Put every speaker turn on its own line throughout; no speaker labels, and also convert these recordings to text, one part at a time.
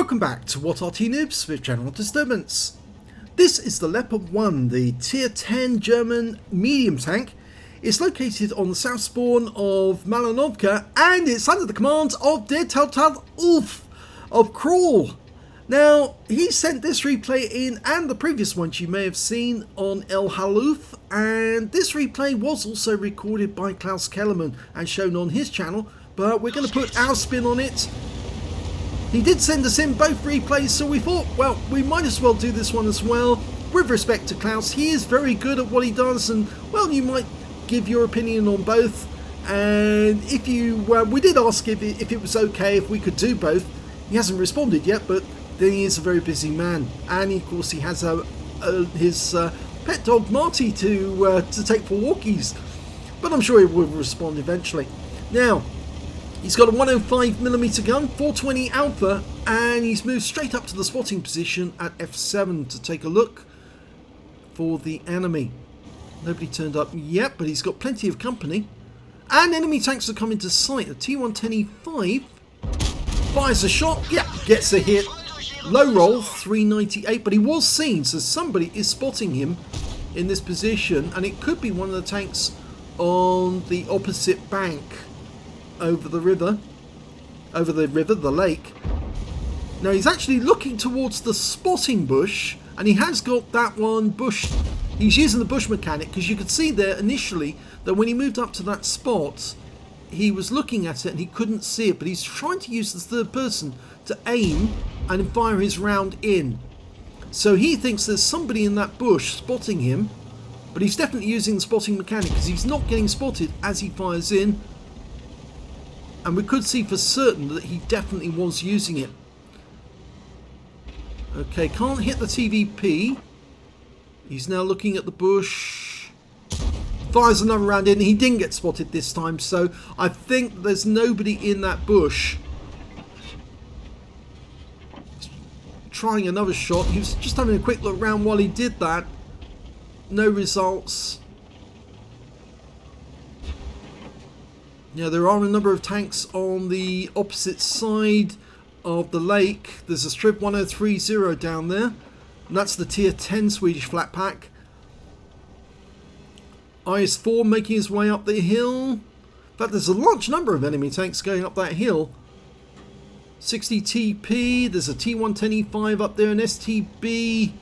Welcome back to What Arty Noobs with General Disturbance. This is the Leopard 1, the tier 10 German medium tank. It's located on the south spawn of Malinovka and it's under the command of DerTotaleUlf of KRAWL. Now, he sent this replay in and the previous ones you may have seen on El Haluf, and this replay was also recorded by Klaus Kellerman and shown on his channel, but we're going to put our spin on it. He did send us in both replays, so we thought, well, we might as well do this one as well. With respect to Klaus, he is very good at what he does, and, well, you might give your opinion on both. And if you, we did ask if it was okay if we could do both. He hasn't responded yet, but then he is a very busy man. And, of course, he has his pet dog, Marty, to take for walkies. But I'm sure he will respond eventually. Now, he's got a 105mm gun, 420 alpha, and he's moved straight up to the spotting position at F7 to take a look for the enemy. Nobody turned up yet, but he's got plenty of company. And enemy tanks have come into sight. The T110E5 fires a shot, gets a hit. Low roll, 398, but he was seen, so somebody is spotting him in this position, and it could be one of the tanks on the opposite bank. Over the lake. Now he's actually looking towards the spotting bush, and he has got that one bush. He's using the bush mechanic, because you could see there initially that when he moved up to that spot, he was looking at it and he couldn't see it, but he's trying to use the third person to aim and fire his round in. So he thinks there's somebody in that bush spotting him, but he's definitely using the spotting mechanic because he's not getting spotted as he fires in. And we could see for certain that he definitely was using it. Okay, can't hit the TVP. He's now looking at the bush. Fires another round in. He didn't get spotted this time, so I think there's nobody in that bush. He's trying another shot. He was just having a quick look around while he did that. No results. Yeah, there are a number of tanks on the opposite side of the lake. There's a Strip 1030 down there, and that's the tier 10 Swedish flat pack. IS-4 making his way up the hill. In fact, there's a large number of enemy tanks going up that hill. 60 TP, there's a T110E5 up there, an STB.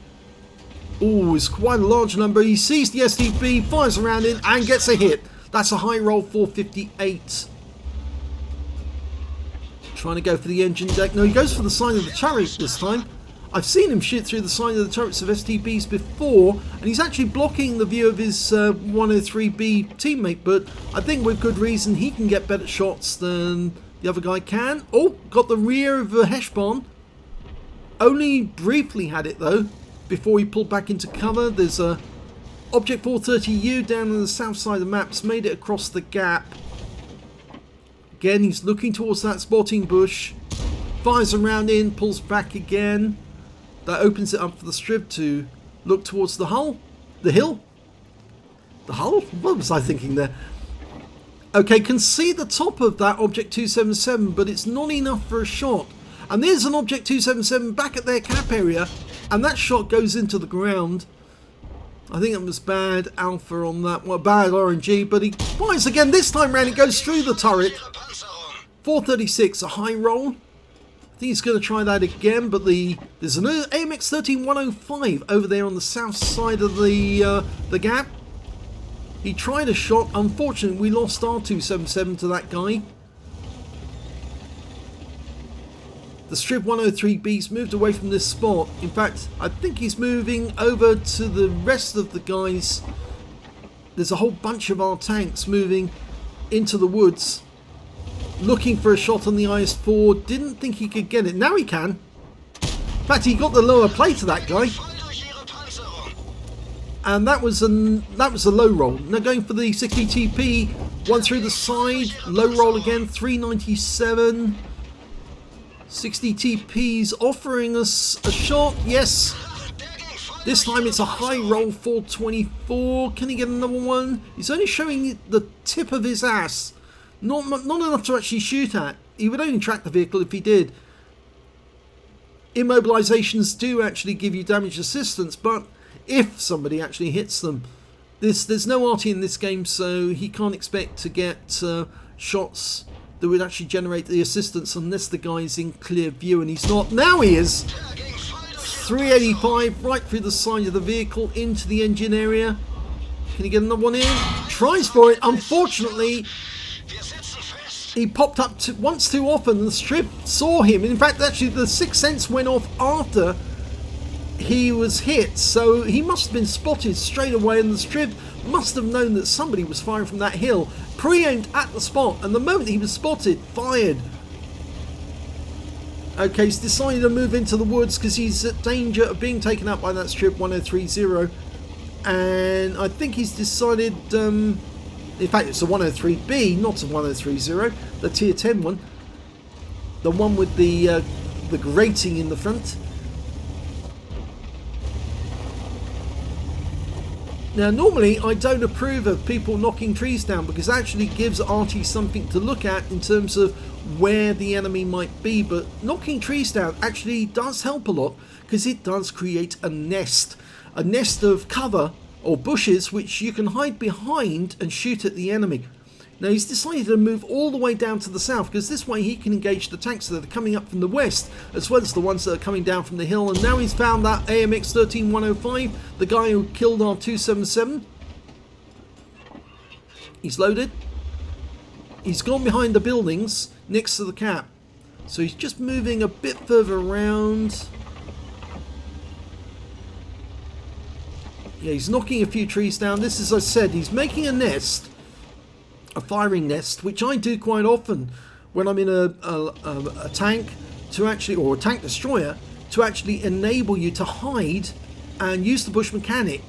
Oh, it's quite a large number. He sees the STB, fires around in, and gets a hit. That's a high roll, 458. Trying to go for the engine deck. No, he goes for the side of the turret this time. I've seen him shoot through the side of the turrets of STBs before, and he's actually blocking the view of his 103B teammate, but I think with good reason he can get better shots than the other guy can. Oh, got the rear of a Heshbon. Only briefly had it though, before he pulled back into cover. There's a Object 430U down on the south side of the map. It's made it across the gap. Again, he's looking towards that spotting bush. Fires around in, pulls back again. That opens it up for the strip to look towards the hull. The hill? The hull? What was I thinking there? Okay, can see the top of that Object 277, but it's not enough for a shot. And there's an Object 277 back at their cap area, and that shot goes into the ground. I think it was bad alpha on that one, bad RNG, but he fires again. This time round, it goes through the turret. 436, a high roll. I think he's going to try that again, but there's an AMX 13105 over there on the south side of the gap. He tried a shot. Unfortunately, we lost our 277 to that guy. The Strip 103B's moved away from this spot. In fact, I think he's moving over to the rest of the guys. There's a whole bunch of our tanks moving into the woods, looking for a shot on the IS-4. Didn't think he could get it. Now he can. In fact, he got the lower play to that guy. And that was a low roll. Now going for the 60 TP. One through the side. Low roll again, 397. 60 TP's offering us a shot. Yes. This time it's a high roll, 424. Can he get another one? He's only showing the tip of his ass. Not enough to actually shoot at. He would only track the vehicle if he did. immobilizations do actually give you damage assistance, but if somebody actually hits them, there's no Arty in this game, so he can't expect to get shots that would actually generate the assistance unless the guy's in clear view, and he's not. Now he is. 385 right through the side of the vehicle into the engine area. Can he get another one in? Tries for it. Unfortunately, he popped up once too often. The strip saw him. In fact, actually, the sixth sense went off after he was hit, so he must have been spotted straight away, and the strip must have known that somebody was firing from that hill, pre-aimed at the spot, and the moment he was spotted, fired. Okay, he's decided to move into the woods because he's at danger of being taken out by that strip 1030, and I think he's decided, in fact it's a 103B, not a 1030, the tier 10 one, the one with the grating in the front. Now, normally I don't approve of people knocking trees down because it actually gives Arty something to look at in terms of where the enemy might be, but knocking trees down actually does help a lot because it does create a nest of cover or bushes which you can hide behind and shoot at the enemy. Now, he's decided to move all the way down to the south because this way he can engage the tanks that are coming up from the west as well as the ones that are coming down from the hill. And now he's found that AMX 13105, the guy who killed our 277. He's loaded. He's gone behind the buildings next to the cap. So he's just moving a bit further around. Yeah, he's knocking a few trees down. This, as I said, he's making a nest. A firing nest, which I do quite often when I'm in a tank to actually, or a tank destroyer, to actually enable you to hide and use the bush mechanic.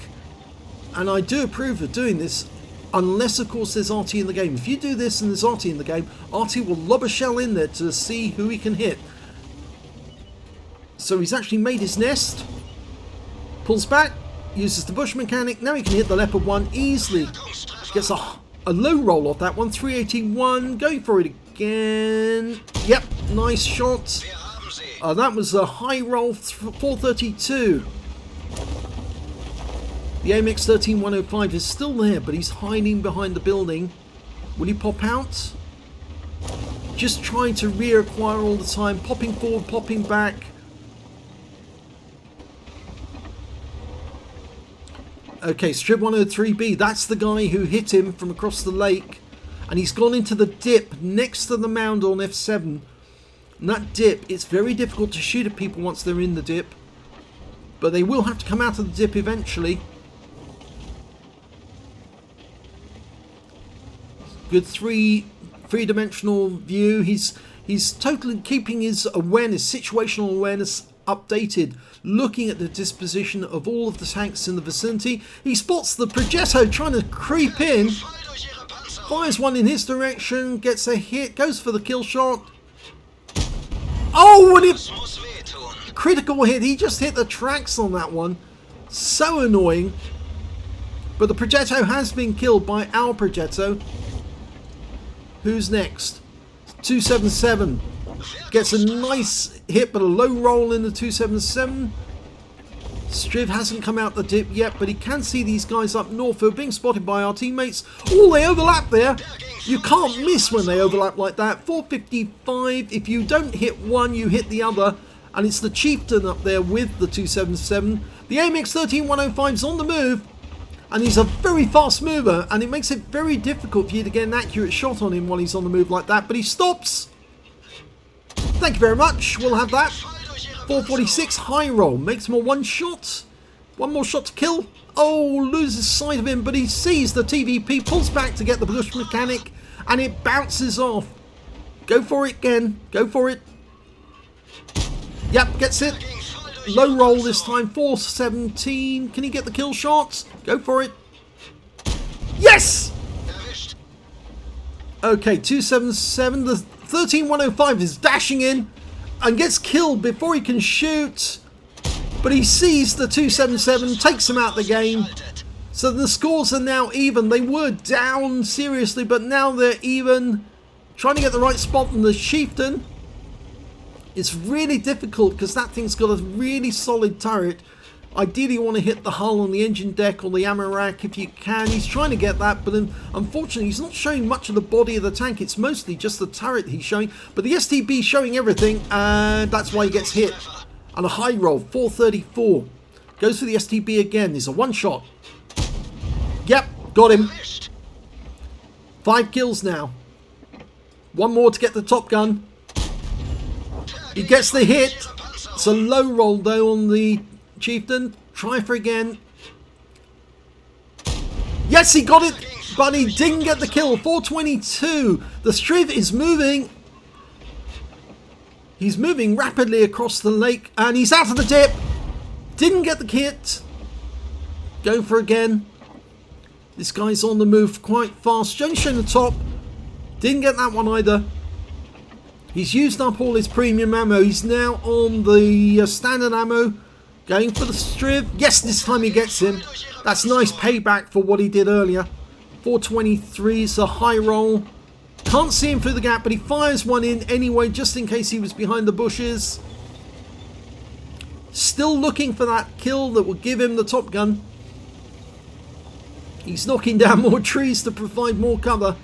And I do approve of doing this, unless of course there's Arty in the game. If you do this and there's Arty in the game, Arty will lob a shell in there to see who he can hit. So he's actually made his nest, pulls back, uses the bush mechanic. Now he can hit the Leopard 1 easily. Gets a low roll off that one, 381, going for it again. Yep, nice shot. That was a high roll, 432. The AMX 13105 is still there, but he's hiding behind the building. Will he pop out? Just trying to reacquire all the time, popping forward, popping back. Okay, strip 103B, that's the guy who hit him from across the lake. And he's gone into the dip next to the mound on F7. And that dip, it's very difficult to shoot at people once they're in the dip. But they will have to come out of the dip eventually. Good three-dimensional view. He's totally keeping his awareness, situational awareness, updated, looking at the disposition of all of the tanks in the vicinity. He spots the Progetto trying to creep in, fires one in his direction, gets a hit, goes for the kill shot. Oh, what a critical hit. He just hit the tracks on that one. So annoying. But the Progetto has been killed by our Progetto. Who's next? 277. Gets a nice hit, but a low roll in the 277. Striv hasn't come out the dip yet, but he can see these guys up north who are being spotted by our teammates. Oh, they overlap there. You can't miss when they overlap like that. 455. If you don't hit one, you hit the other. And it's the Chieftain up there with the 277. The AMX 13105 is on the move. And he's a very fast mover. And it makes it very difficult for you to get an accurate shot on him while he's on the move like that. But he stops. Thank you very much. We'll have that. 446 high roll. Makes him a one shot. One more shot to kill. Oh, loses sight of him, but he sees the TVP, pulls back to get the bush mechanic, and it bounces off. Go for it again. Go for it. Yep, gets it. Low roll this time. 417. Can he get the kill shots? Go for it. Yes! Okay, 277. The 13105 is dashing in and gets killed before he can shoot. But he sees the 277, takes him out the game. So the scores are now even. They were down seriously, but now they're even. Trying to get the right spot on the Chieftain. It's really difficult because that thing's got a really solid turret. Ideally you want to hit the hull on the engine deck or the ammo rack if you can. He's trying to get that, but unfortunately he's not showing much of the body of the tank. It's mostly just the turret he's showing, but the STB showing everything, and that's why he gets hit. And a high roll, 434. Goes for the STB again. There's a one shot. Yep, got him. 5 kills now. One more to get the Top Gun. He gets the hit. It's a low roll though on the Chieftain. Try for again. Yes, he got it, but he didn't get the kill. 422. The Striv is moving. He's moving rapidly across the lake, and he's out of the dip. Didn't get the kit. Go for again. This guy's on the move quite fast. Only showing the top. Didn't get that one either. He's used up all his premium ammo. He's now on the standard ammo. Going for the Striv. Yes, this time he gets him. That's nice payback for what he did earlier. 423 is a high roll. Can't see him through the gap, but he fires one in anyway, just in case he was behind the bushes. Still looking for that kill that will give him the Top Gun. He's knocking down more trees to provide more cover.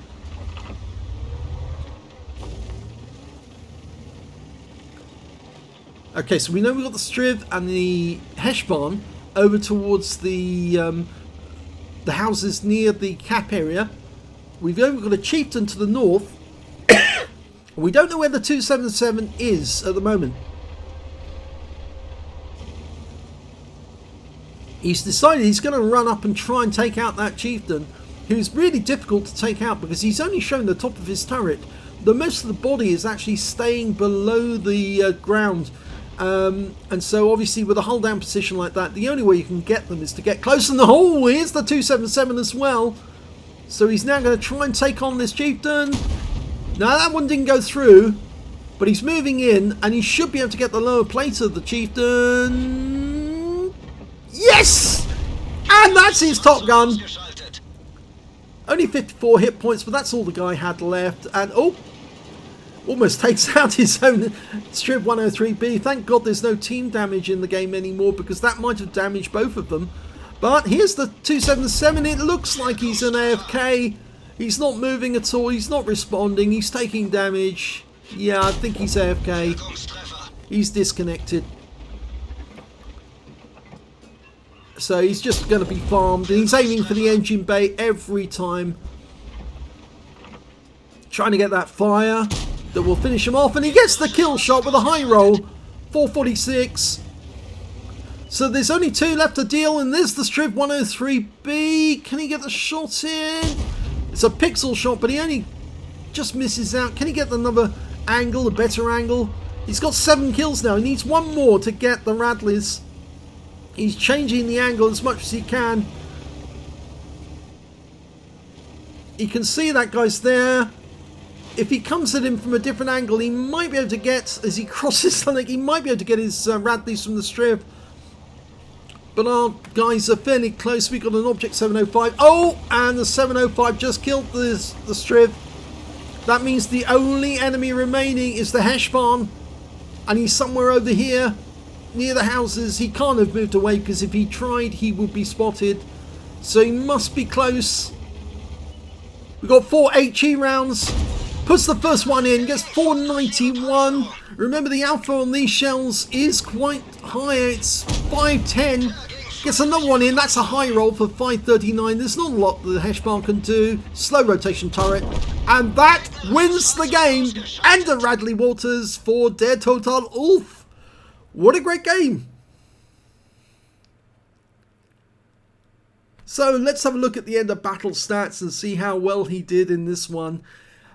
Okay, so we know we've got the Striv and the Heshbon over towards the houses near the cap area. We've only got a Chieftain to the north. We don't know where the 277 is at the moment. He's decided he's going to run up and try and take out that Chieftain, who's really difficult to take out because he's only shown the top of his turret. The most of the body is actually staying below the ground. And so obviously with a hull down position like that, the only way you can get them is to get close. And here's the 277 as well. So he's now going to try and take on this Chieftain. Now that one didn't go through, but he's moving in and he should be able to get the lower plate of the Chieftain. Yes! And that's his Top Gun. Only 54 hit points, but that's all the guy had left. And oh, almost takes out his own Striv 103B. Thank God there's no team damage in the game anymore, because that might have damaged both of them. But here's the 277. It looks like he's an AFK. He's not moving at all. He's not responding. He's taking damage. Yeah, I think he's AFK. He's disconnected. So he's just going to be farmed. And he's aiming for the engine bay every time. Trying to get that fire that will finish him off. And he gets the kill shot with a high roll. 446. So there's only 2 left to deal. And there's the Striv 103B. Can he get the shot in? It's a pixel shot, but he only just misses out. Can he get another angle, a better angle? He's got 7 kills now. He needs 1 more to get the Radleys. He's changing the angle as much as he can. He can see that guy's there. If he comes at him from a different angle, he might be able to get, as he crosses something, he might be able to get his Radleys from the Striv. But our guys are fairly close. We've got an Object 705. Oh, and the 705 just killed the Striv. That means the only enemy remaining is the Heshbon. And he's somewhere over here, near the houses. He can't have moved away, because if he tried, he would be spotted. So he must be close. We've got 4 HE rounds. Puts the first one in, gets 491. Remember, the alpha on these shells is quite high. It's 510. Gets another one in. That's a high roll for 539. There's not a lot that the Heshbon can do. Slow rotation turret. And that wins the game. And a Radley Walters for DerTotaleUlf. What a great game. So let's have a look at the end of battle stats and see how well he did in this one.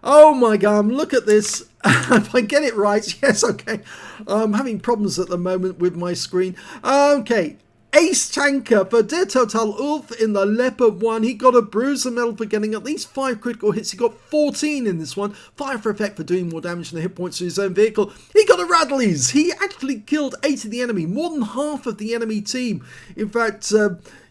Oh my god, look at this. If I get it right, yes, okay. I'm having problems at the moment with my screen. Okay, ace tanker for DerTotaleUlf in the Leopard 1. He got a bruiser medal for getting at least 5 critical hits. He got 14 in this one. Fire for effect for doing more damage than the hit points to his own vehicle. He got a Radleys. He actually killed 8 of the enemy, more than half of the enemy team. In fact,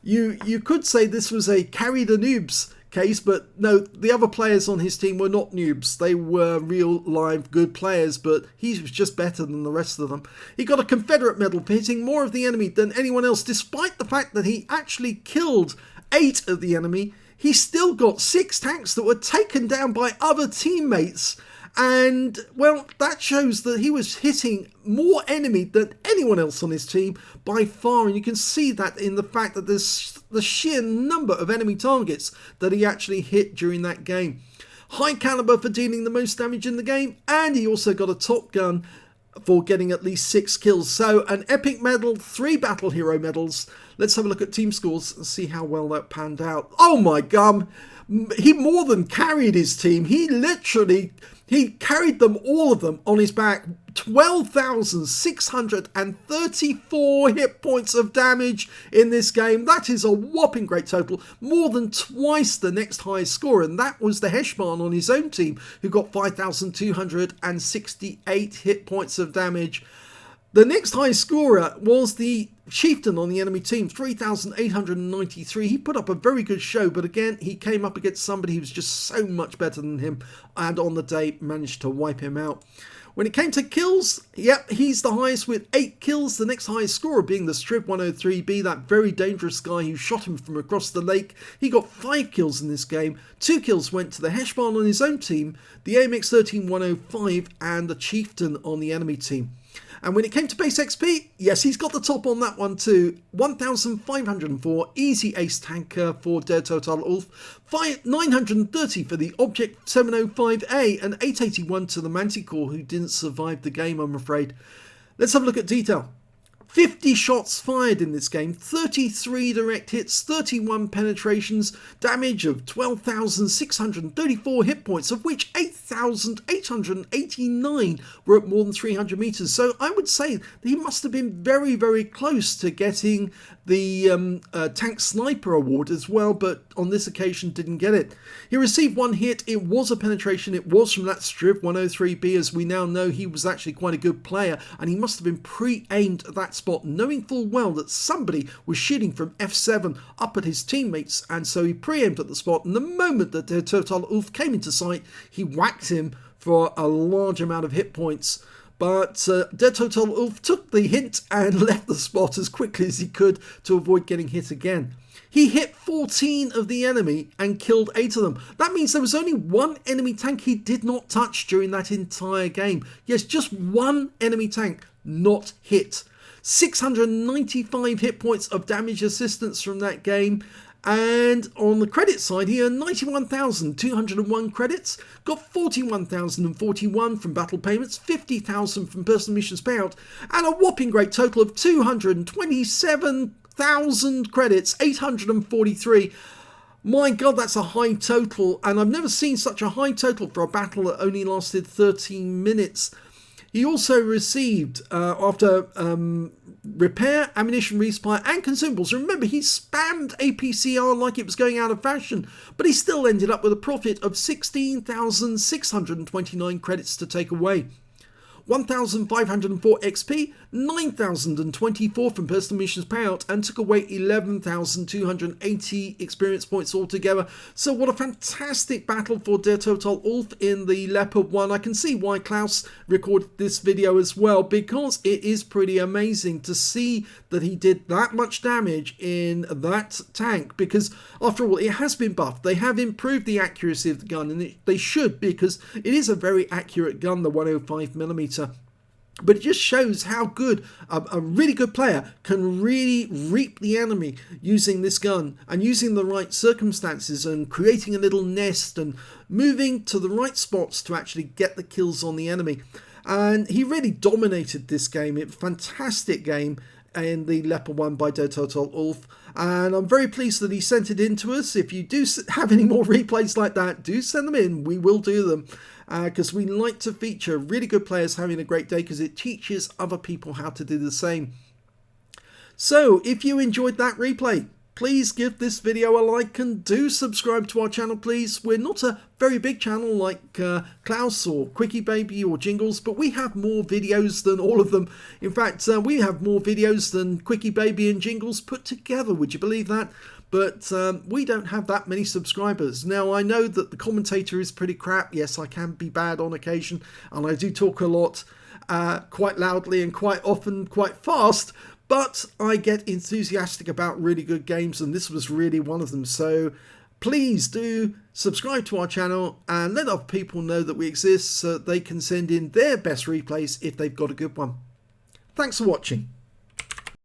you could say this was a carry the noobs case, but no, the other players on his team were not noobs. They were real live good players, but he was just better than the rest of them. He got a Confederate medal for hitting more of the enemy than anyone else, despite the fact that he actually killed 8 of the enemy. He still got 6 tanks that were taken down by other teammates. And, well, that shows that he was hitting more enemy than anyone else on his team by far. And you can see that in the fact that there's the sheer number of enemy targets that he actually hit during that game. High caliber for dealing the most damage in the game. And he also got a top gun for getting at least 6 kills. So an epic medal, 3 battle hero medals. Let's have a look at team scores and see how well that panned out. Oh my gum! He more than carried his team. He carried them, all of them, on his back. 12,634 hit points of damage in this game. That is a whopping great total. More than twice the next highest score. And that was the Heshman on his own team, who got 5,268 hit points of damage. The next highest scorer was the Chieftain on the enemy team, 3,893. He put up a very good show, but again, he came up against somebody who was just so much better than him, and on the day managed to wipe him out. When it came to kills, yep, he's the highest with 8 kills. The next highest scorer being the Striv 103B, that very dangerous guy who shot him from across the lake. He got 5 kills in this game. 2 kills went to the Heshman on his own team, the AMX 13105, and the Chieftain on the enemy team. And when it came to base XP, yes, he's got the top on that one too. 1,504, easy ace tanker for DerTotaleUlf. 930 for the Object 705A, and 881 to the Manticore, who didn't survive the game, I'm afraid. Let's have a look at detail. 50 shots fired in this game, 33 direct hits, 31 penetrations, damage of 12,634 hit points, of which 8,889 were at more than 300 meters. So I would say that he must have been very, very close to getting the Tank Sniper Award as well, but on this occasion didn't get it. He received 1 hit. It was a penetration. It was from that Striv 103B. As we now know, he was actually quite a good player, and he must have been pre-aimed at that spot, knowing full well that somebody was shooting from F7 up at his teammates, and so he pre-aimed at the spot, and the moment that DerTotaleUlf came into sight, he whacked him for a large amount of hit points. But DerTotaleUlf took the hint and left the spot as quickly as he could to avoid getting hit again. He hit 14 of the enemy and killed 8 of them. That means there was only 1 enemy tank he did not touch during that entire game. Yes, just 1 enemy tank not hit. 695 hit points of damage assistance from that game. And on the credit side, he earned 91,201 credits, got 41,041 from battle payments, 50,000 from personal missions payout, and a whopping great total of 227,000 credits, 843. My God, that's a high total, and I've never seen such a high total for a battle that only lasted 13 minutes. He also received, after repair, ammunition resupply and consumables. Remember, he spammed APCR like it was going out of fashion, but he still ended up with a profit of 16,629 credits to take away. 1,504 XP, 9,024 from personal missions payout, and took away 11,280 experience points altogether. So what a fantastic battle for DerTotaleUlf in the Leopard 1. I can see why Klaus recorded this video as well, because it is pretty amazing to see that he did that much damage in that tank, because after all, it has been buffed. They have improved the accuracy of the gun, and they should, because it is a very accurate gun, the 105mm. But it just shows how good a really good player can really reap the enemy using this gun, and using the right circumstances and creating a little nest and moving to the right spots to actually get the kills on the enemy. And he really dominated this game. It's a fantastic game in the Leopard 1 by DerTotaleUlf, and I'm very pleased that he sent it in to us. If you do have any more replays like that, do send them in. We will do them, because we like to feature really good players having a great day, because it teaches other people how to do the same. So if you enjoyed that replay, please give this video a like and do subscribe to our channel, please. We're not a very big channel like Klaus or Quickie Baby or Jingles, but we have more videos than all of them. In fact, we have more videos than Quickie Baby and Jingles put together. Would you believe that? But we don't have that many subscribers. Now, I know that the commentator is pretty crap. Yes, I can be bad on occasion, and I do talk a lot, quite loudly and quite often, quite fast, but I get enthusiastic about really good games, and this was really one of them. So please do subscribe to our channel and let other people know that we exist so that they can send in their best replays if they've got a good one. Thanks for watching.